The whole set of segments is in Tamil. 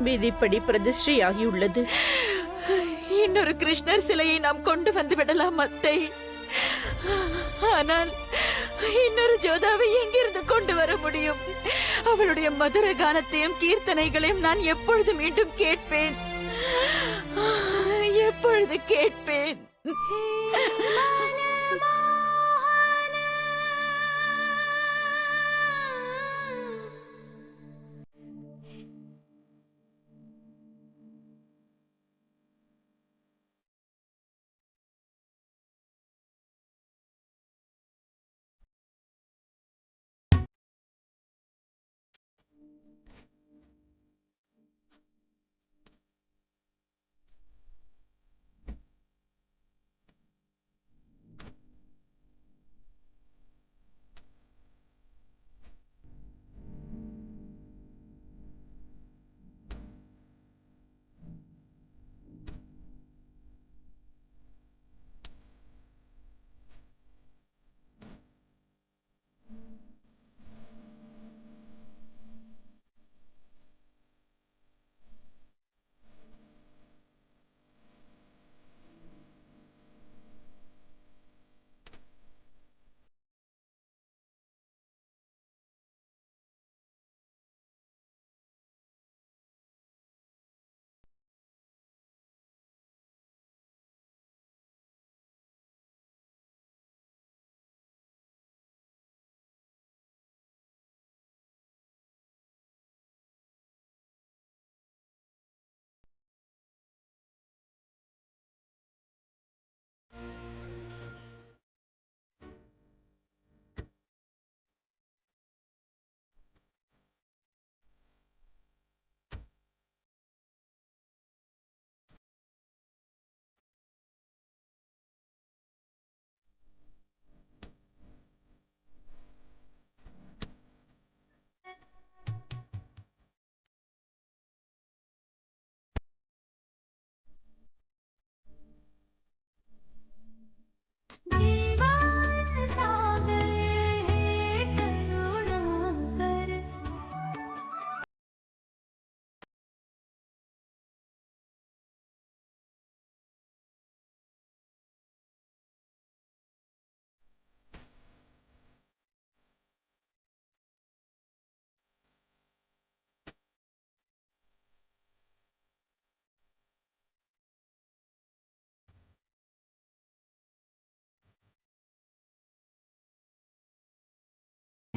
விதிப்படி பிரதிஷ்டையாகியுள்ளது. இன்னொரு கிருஷ்ணர் சிலையை நாம் கொண்டு வந்து விடலாம் அத்தை. ஆனால் இன்னொரு ஜோதாவை எங்கிருந்து கொண்டு வர முடியும்? அவளுடைய மதுர கானத்தையும் கீர்த்தனைகளையும் நான் எப்பொழுது மீண்டும் கேட்பேன்? எப்பொழுது கேட்பேன்?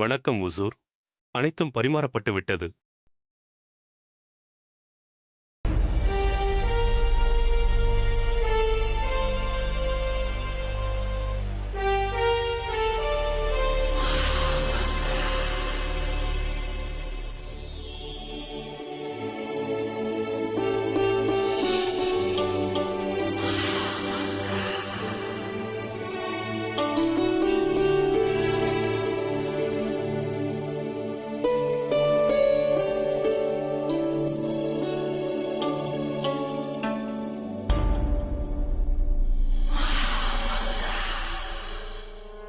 வணக்கம் உசூர். அனைத்தும் பரிமாறப்பட்டு விட்டது.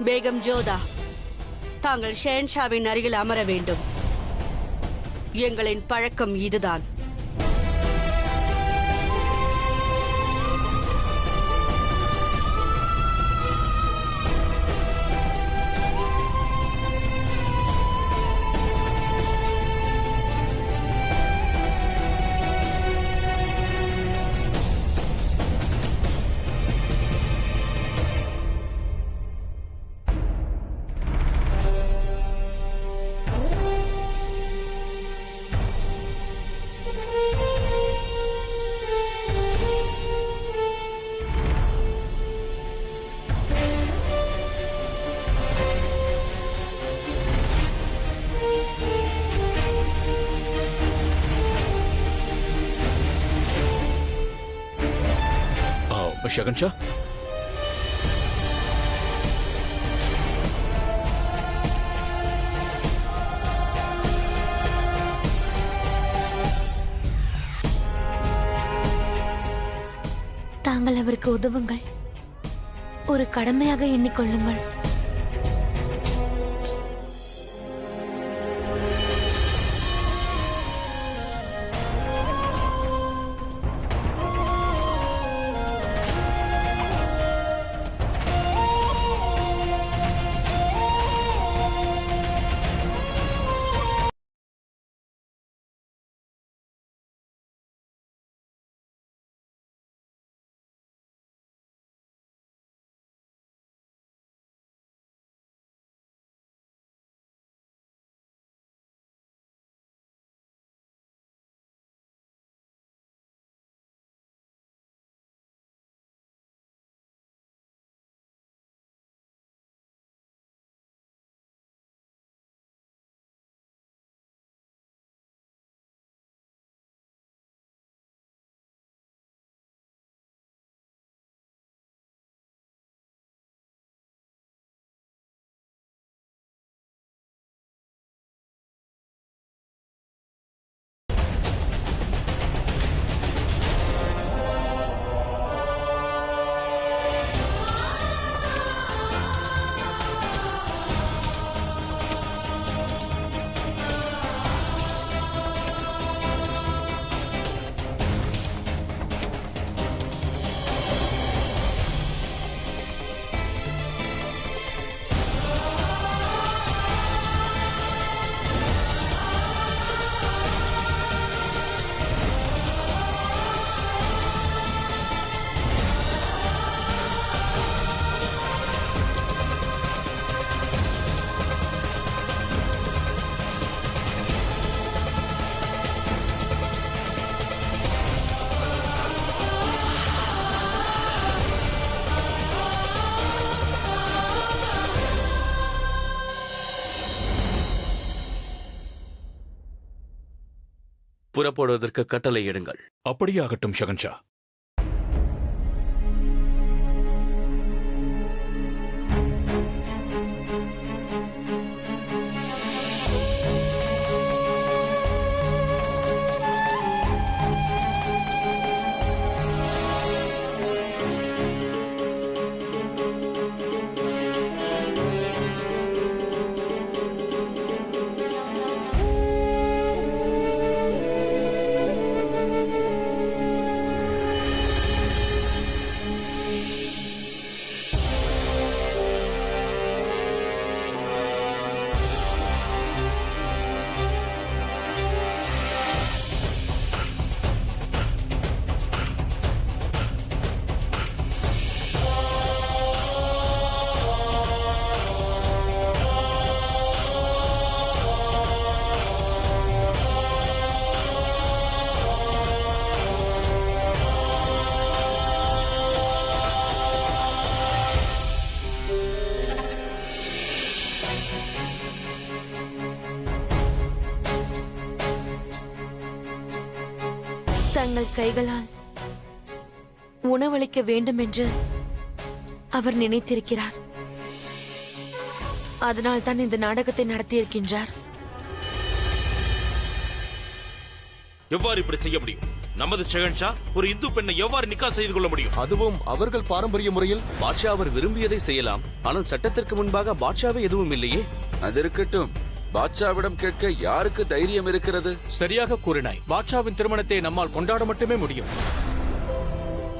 பேகம் ஜோதா, தாங்கள் ஷேன்ஷாவின் அருகில் அமர வேண்டும். எங்களின் பழக்கம் இதுதான். ஷகன்ஷா, தாங்கள் அவருக்கு உதவுங்கள். ஒரு கடமையாக எண்ணிக்கொள்ளுங்கள். புறப்படுவதற்கு கட்டளையிடுங்கள். அப்படியே ஆகட்டும் ஷகன்ஷா. தங்கள் கைகளால் உணவளிக்க வேண்டும் என்று அவர் நினைத்திருக்கிறார். அதனால் தான் இந்த நாடகத்தை நடத்தியிருக்கின்றார். எவ்வாறு இப்படி செய்ய முடியும்? நமது ஷெஹன்ஷா ஒரு இந்து பெண்ணை எவ்வாறு நிக்கா செய்து கொள்ள முடியும்? அதுவும் அவர்கள் பாரம்பரிய முறையில். பாட்ஷா அவர் விரும்பியதை செய்யலாம். ஆனால் சட்டத்திற்கு முன்பாக பாட்ஷாவே எதுவும் இல்லையே. அது இருக்கட்டும், பாட்ஷாவிடம் கேட்க யாருக்கு தைரியம் இருக்கிறது? சரியாக கூறினாய். பாட்ஷாவின் திருமணத்தை நம்மால் கொண்டாட மட்டுமே முடியும்.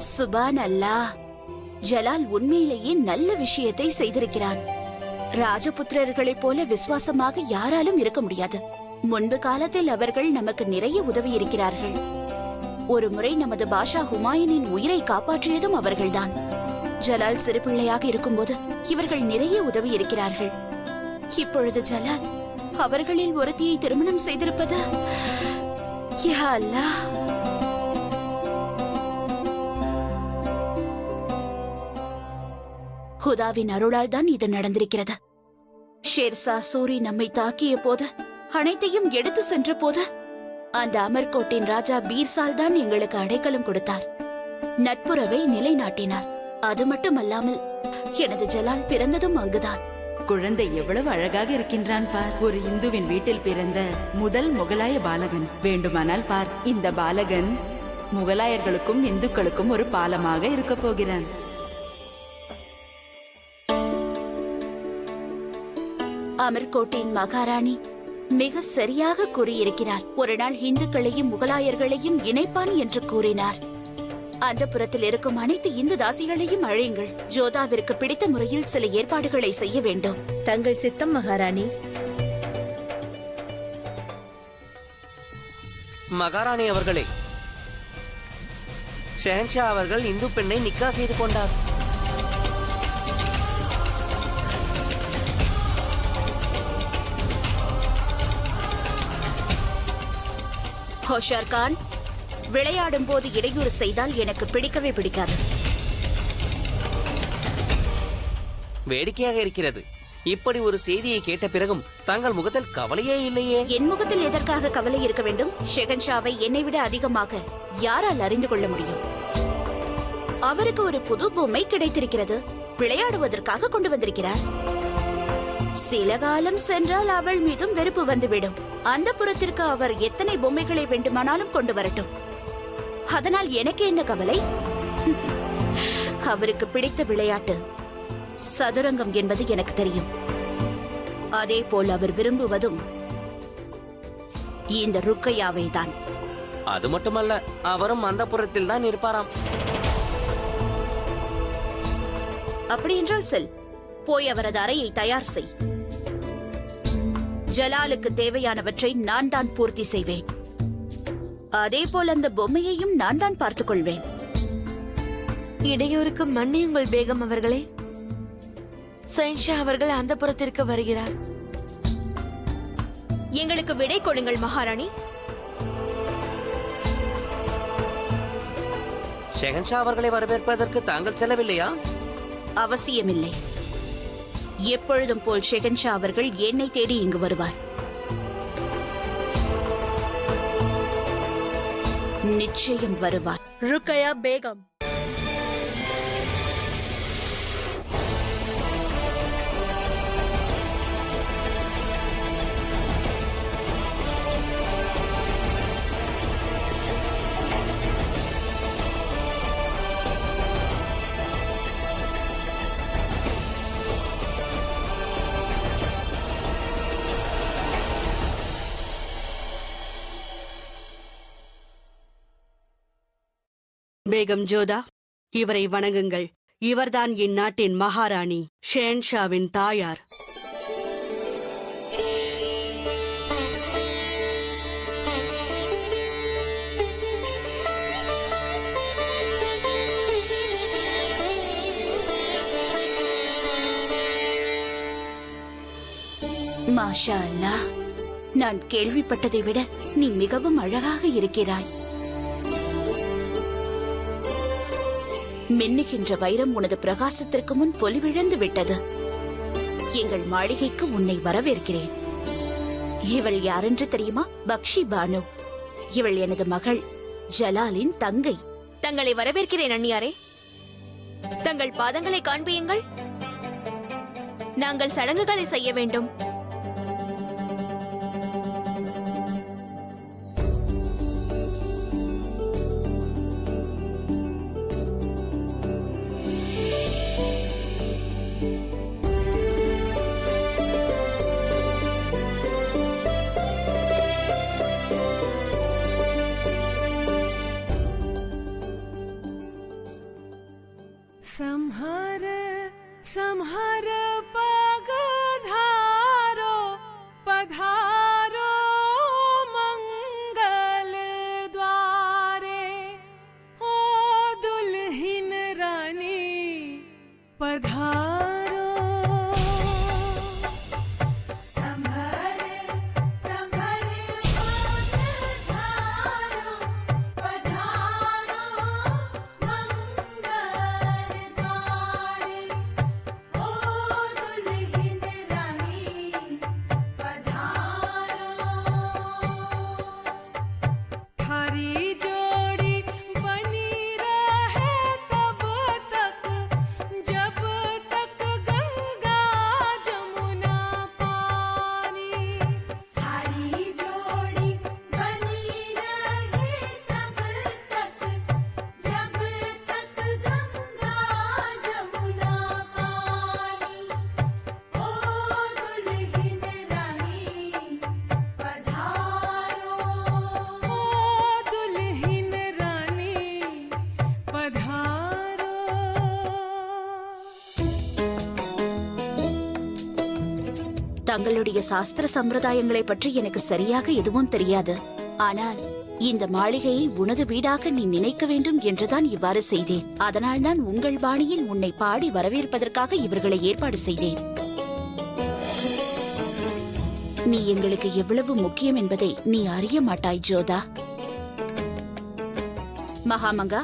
சுபான் அல்லாஹ், ஜலால் உண்மையிலேயே நல்ல விஷயத்தை செய்திருக்கிறான். ராஜபுத்திரர்களைப் போல விசுவாசமாக யாராலும் இருக்க முடியாது. முன்பு காலத்தில் அவர்கள் நமக்கு நிறைய உதவி இருக்கிறார்கள். ஒரு முறை நமது பாஷா ஹுமாயூனின் உயிரை காப்பாற்றியதும் அவர்கள்தான். ஜலால் சிறு பிள்ளையாக இருக்கும்போது இவர்கள் நிறைய உதவி இருக்கிறார்கள். இப்பொழுது ஜலால் அவர்களில் ஒருத்தியை திருமணம் செய்திருப்பது, யா அல்லாஹ். ஹுதாவின் அருளால் தான் இது நடந்திருக்கிறது. ஷேர்ஷா சூரி நம்மை தாக்கிய போது, அனைத்தையும் எடுத்து சென்ற போது, அந்த அமர்கோட்டின் ராஜா பீர்சால் தான் எங்களுக்கு அடைக்கலம் கொடுத்தார். நட்புறவை நிலைநாட்டினார். அது மட்டுமல்லாமல் எனது ஜலால் பிறந்ததும் அங்குதான். குழந்தை எவ்வளவு அழகாக இருக்கின்றான் பார். ஒரு இந்துவின் வீட்டில் பிறந்த முதல் முகலாய பாலகன். வேண்டுமானால் பார், இந்த பாலகன் முகலாயர்களுக்கும் இந்துக்களுக்கும் ஒரு பாலமாக இருக்க போகிறான். அமர்கோட்டின் மகாராணி மிக சரியாக கூறியிருக்கிறார். ஒரு நாள் இந்துக்களையும் முகலாயர்களையும் இணைப்பான் என்று கூறினார். அந்த புறத்தில் இருக்கும் அனைத்து இந்து தாசிகளையும் அழையுங்கள். ஜோதாவிற்கு பிடித்த முறையில் சில ஏற்பாடுகளை செய்ய வேண்டும். தங்கள் சித்தம் மகாராணி. மகாராணி அவர்களே, ஷெஹன்ஷா அவர்கள் இந்து பெண்ணை நிக்கா செய்து கொண்டார். ஹோஷார் கான், விளையாடும் போது இடையூறு செய்தால் எனக்கு பிடிக்கவே பிடிக்காது. வேடிக்கையாக இருக்கிறது. இப்படி ஒரு செய்தியை கேட்ட பிறகும் தங்கள் முகத்தில் கவலையே இல்லையே. என் முகத்தில் எதற்காக கவலை இருக்க வேண்டும்? ஷெஹன்ஷாவை என்னை விட அதிகமாக யாரால் அறிந்து கொள்ள முடியும்? அவருக்கு ஒரு புது பொம்மை கிடைத்திருக்கிறது. விளையாடுவதற்காக கொண்டு வந்திருக்கிறார். சில காலம் சென்றால் அவள் மீதும் வெறுப்பு வந்துவிடும். அந்த புறத்திற்கு அவர் எத்தனை பொம்மைகளை வேண்டுமானாலும் கொண்டு வரட்டும். அதனால் எனக்கு என்ன கவலை? அவருக்கு பிடித்த விளையாட்டு சதுரங்கம் என்பது எனக்கு தெரியும். அதே போல் அவர் விரும்புவதும் இந்த ருக்கையாவை தான். அது மட்டுமல்ல, அவரும் அந்த புறத்தில் தான் இருப்பாராம். அப்படி என்றால் செல், போய் அவரது அறையை தயார் செய். ஜலாலுக்கு தேவையானவற்றை நான் தான் பூர்த்தி செய்வேன். அதே போல் அந்த பொம்மையையும் நான் தான் பார்த்துக் கொள்வேன். இடையூறுக்கு மன்னியுங்கள் பேகம் அவர்களே. ஷெஹன்ஷா அவர்கள் அந்த புறத்திற்கு வருகிறார். எங்களுக்கு விடை கொடுங்கள் மகாராணி. ஷெஹன்ஷா அவர்களை வரவேற்பதற்கு தாங்கள் செல்லவில்லையா? அவசியமில்லை. எப்பொழுதும் போல் ஷெஹன்ஷா அவர்கள் என்னை தேடி இங்கு வருவார். நிச்சயம் வருவார். ருக்கையா பேகம். பேகம் ஜோதா, இவரை வணங்குங்கள். இவர்தான் இந்நாட்டின் மகாராணி ஷேன்ஷாவின் தாயார். மாஷா அல்லாஹ், நான் கேள்விப்பட்டதை விட நீ மிகவும் அழகாக இருக்கிறாய். மின்னுகின்ற வைரம் உனது பிரகாசத்திற்கு முன் பொலிவிழந்து விட்டது. எங்கள் மாளிகைக்கு உன்னை வரவேற்கிறேன். இவள் யாரென்று தெரியுமா? பக்ஷி பானு. இவள் எனது மகள் ஜலாலின் தங்கை. தங்களை வரவேற்கிறேன் அண்ணியாரே. தங்கள் பாதங்களை காண்பியுங்கள். நாங்கள் சடங்குகளை செய்ய வேண்டும். संहार संहार पगधारो पधारो मंगल द्वारे ओ दुल्हिन रानी पधारो संहार संहार पगधारो पधारो தங்களுடைய சாஸ்திர சம்பிரதாயங்களை பற்றி எனக்கு சரியாக எதுவும் தெரியாது. ஆனால் இந்த மாளிகையை உனது வீடாக நீ நினைக்க வேண்டும் என்றுதான் இவ்வாறு செய்தேன். அதனால்தான் உங்கள் பாணியில் உன்னை பாடி வரவேற்பதற்காக இவர்களை ஏற்பாடு செய்தேன். நீ எங்களுக்கு எவ்வளவு முக்கியம் என்பதை நீ அறிய மாட்டாய் ஜோதா. மகாமங்கா,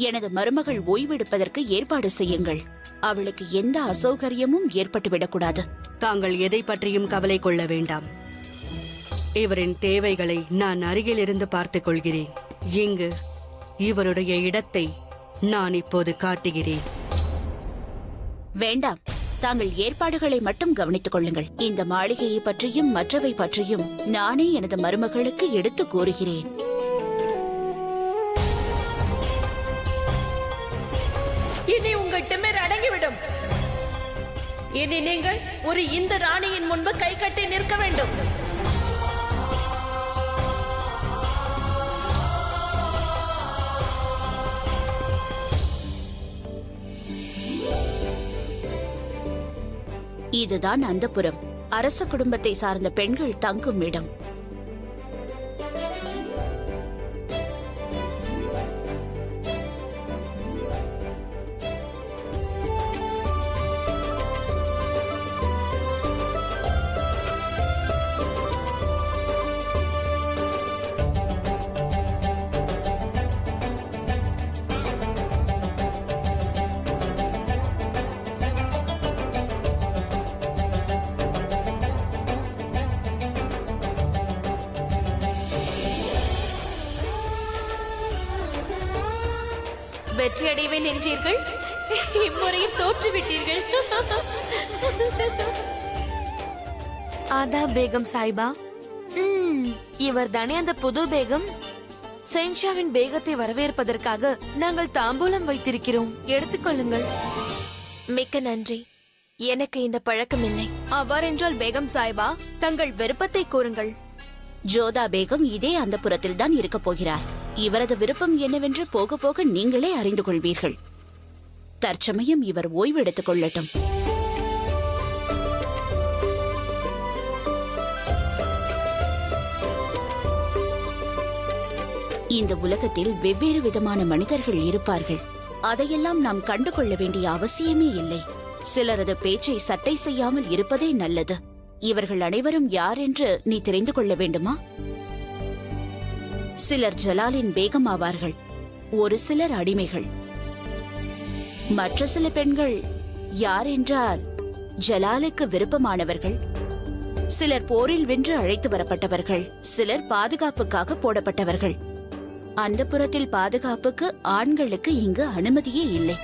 எனது மருமகள் ஓய்வெடுப்பதற்கு ஏற்பாடு செய்யுங்கள். அவளுக்கு எந்த அசௌகரியமும் ஏற்பட்டுவிடக்கூடாது. தாங்கள் எதை பற்றியும் கவலை கொள்ள வேண்டாம். இவரின் தேவைகளை நான் அருகில் இருந்து பார்த்துக் கொள்கிறேன். இங்கு இவருடைய இடத்தை நான் இப்போது காட்டுகிறேன். வேண்டாம், தாங்கள் ஏற்பாடுகளை மட்டும் கவனித்துக் கொள்ளுங்கள். இந்த மாளிகையை பற்றியும் மற்றவை பற்றியும் நானே எனது மருமகளுக்கு எடுத்து கூறுகிறேன். இனி உங்கள் திமிர் அடங்கிவிடும். இனி நீங்கள் ஒரு இந்து ராணியின் முன்பு கை கட்டி நிற்க வேண்டும். இதுதான் அந்தப்புரம். அரச குடும்பத்தை சார்ந்த பெண்கள் தங்கும் இடம். வெற்றி அடைவேன் என்றீர்கள், இம்முறையும் தோற்றுவிட்டீர்கள். ஆதா பேகம் சாய்பா. இவர் தானே அந்த புது பேகம்? சென்ஷாவின் பேகத்தை வரவேற்பதற்காக நாங்கள் தாம்பூலம் வைத்திருக்கிறோம், எடுத்துக்கொள்ளுங்கள். மிக்க நன்றி. எனக்கு இந்த பழக்கம் இல்லை. அவ்வாறென்றால் பேகம் சாய்பா, தங்கள் விருப்பத்தை கூறுங்கள். ஜோதா பேகம் இதே அந்த புறத்தில் தான் இருக்க போகிறார். இவரது விருப்பம் என்னவென்று போக போக நீங்களே அறிந்து கொள்வீர்கள். தற்சமயம் இவர் ஓய்வு எடுத்துக் கொள்ளட்டும். இந்த உலகத்தில் வெவ்வேறு விதமான மனிதர்கள் இருப்பார்கள். அதையெல்லாம் நாம் கண்டு கொள்ள வேண்டிய அவசியமே இல்லை. சிலரது பேச்சை சட்டை செய்யாமல் இருப்பதே நல்லது. இவர்கள் அனைவரும் யார் என்று நீ தெரிந்து கொள்ள வேண்டுமா? சிலர் ஜலாலின் பேகம் ஆவார்கள், ஒரு சிலர் அடிமைகள். மற்ற சில பெண்கள் யார் என்றால் ஜலாலுக்கு விருப்பமானவர்கள், சிலர் போரில் வென்று அழைத்து வரப்பட்டவர்கள், சிலர் பாதுகாப்புக்காக போடப்பட்டவர்கள். அந்த புறத்தில் பாதுகாப்புக்கு ஆண்களுக்கு இங்கு அனுமதியே இல்லை.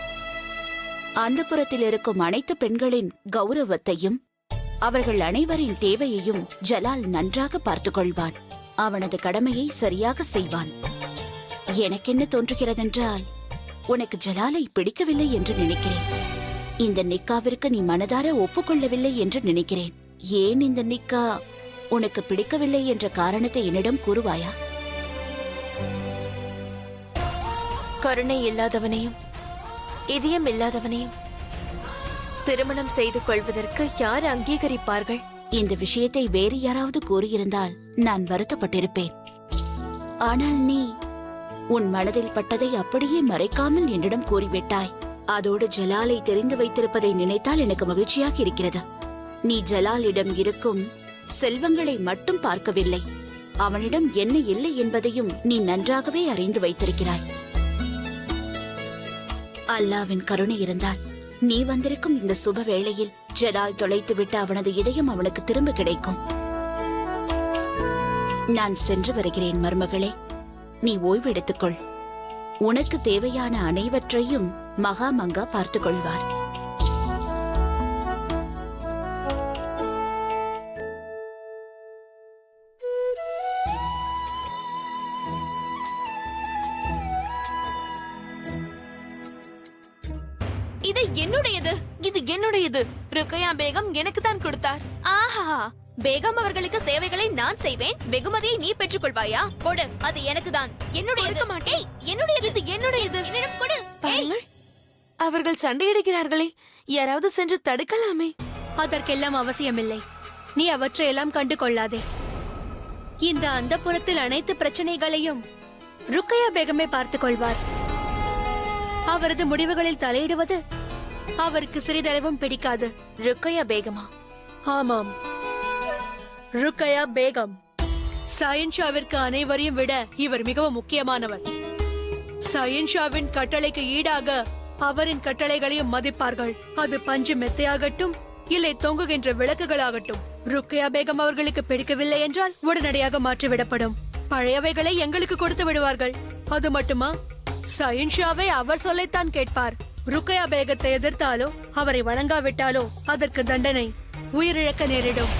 அந்த புறத்தில் இருக்கும் அனைத்து பெண்களின் கௌரவத்தையும் அவர்கள் அனைவரின் தேவையையும் ஜலால் நன்றாக பார்த்துக் கொள்வான். அவனது கடமையை சரியாக செய்வான். எனக்கென்ன தோன்றுகிறதென்றால், உனக்கு ஜலாலை பிடிக்கவில்லை என்று நினைக்கிறேன். இந்த நிக்காவிற்கு நீ மனதார ஒப்புக்கொள்ளவில்லை என்று நினைக்கிறேன். ஏன் இந்த நிக்கா உனக்கு பிடிக்கவில்லை என்ற காரணத்தை என்னிடம் கூறுவாயா? கருணை இல்லாதவனையும் இதயம் இல்லாதவனையும் திருமணம் செய்து கொள்வதற்கு யார் அங்கீகரிப்பார்கள்? இந்த விஷயத்தை வேறு யாராவது கூறியிருந்தால் நான் வருத்தப்பட்டிருப்பேன். ஆனால் நீ உன் மனதில் பட்டதை அப்படியே மறைக்காமல் என்னிடம் கூறிவிட்டாய். அதோடு ஜலாலை தெரிந்து வைத்திருப்பதை நினைத்தால் எனக்கு மகிழ்ச்சியாக இருக்கிறது. நீ ஜலாலிடம் இருக்கும் செல்வங்களை மட்டும் பார்க்கவில்லை, அவனிடம் என்ன இல்லை என்பதையும் நீ நன்றாகவே அறிந்து வைத்திருக்கிறாய். அல்லாவின் கருணை இருந்தால் நீ வந்திருக்கும் இந்த சுப வேளையில் ஜலால் தொலைத்துவிட்டு அவனது இதயம் அவனுக்கு திரும்ப கிடைக்கும். நான் சென்று வருகிறேன் மருமகளே, நீ ஓய்வு எடுத்துக்கொள். உனக்கு தேவையான அனைவற்றையும் மகாமங்கா பார்த்துக் கொள்வார். இது என்னுடையது. இது என்னுடையது. ருக்கையா பேகம் எனக்கு தான் கொடுத்தார். ஆஹா, பேகம் அவர்களுக்கு சேவைகளை நான் செய்வேன், வெகுமதியை நீ பெற்றுக் கொள்வாயா? கொடு, அது எனக்கு தான். என்னுடையது. மாட்டேன். என்னுடையது. இது என்னுடையது. என்னிடம் கொடு. பாருங்கள், அவர்கள் சண்டையிடுகிறார்களே, யாராவது சென்று தடுக்கலாமே. அதற்கெல்லாம் அவசியமில்லை. நீ அவற்றையெல்லாம் கண்டு கொள்ளாதே. இந்த அந்தப்புறத்தில் அனைத்து பிரச்சனைகளையும் ருக்கையா பேகமே பார்த்துக் கொள்வார். அவரது முடிவுகளில் தலையிடுவது அவருக்கு சிறிதளவும் பிடிக்காது. ருக்கையா பேகமா? ஆமாம், ருக்கையா பேகம். சயன்ஷாவிற்கு அனைவரையும் விட இவர் மிகவும் முக்கியமானவர். சயன்ஷாவின் கட்டளைக்கு ஈடாக அவரின் கட்டளைகளையும் மதிப்பார்கள். அது பஞ்சு மெத்தையாகட்டும், இல்லை தொங்குகின்ற விளக்குகளாகட்டும். ருக்கையா பேகம் அவர்களுக்கு பிடிக்கவில்லை என்றால் உடனடியாக மாற்றிவிடப்படும். பழையவைகளை எங்களுக்கு கொடுத்து விடுவார்கள். அது மட்டுமா, சயன்ஷாவை அவர் சொல்லைத்தான் கேட்பார். ருக்கையா பேகத்தை எதிர்த்தாலோ அவரை வணங்காவிட்டாலோ அதற்கு தண்டனை உயிரிழக்க நேரிடும்.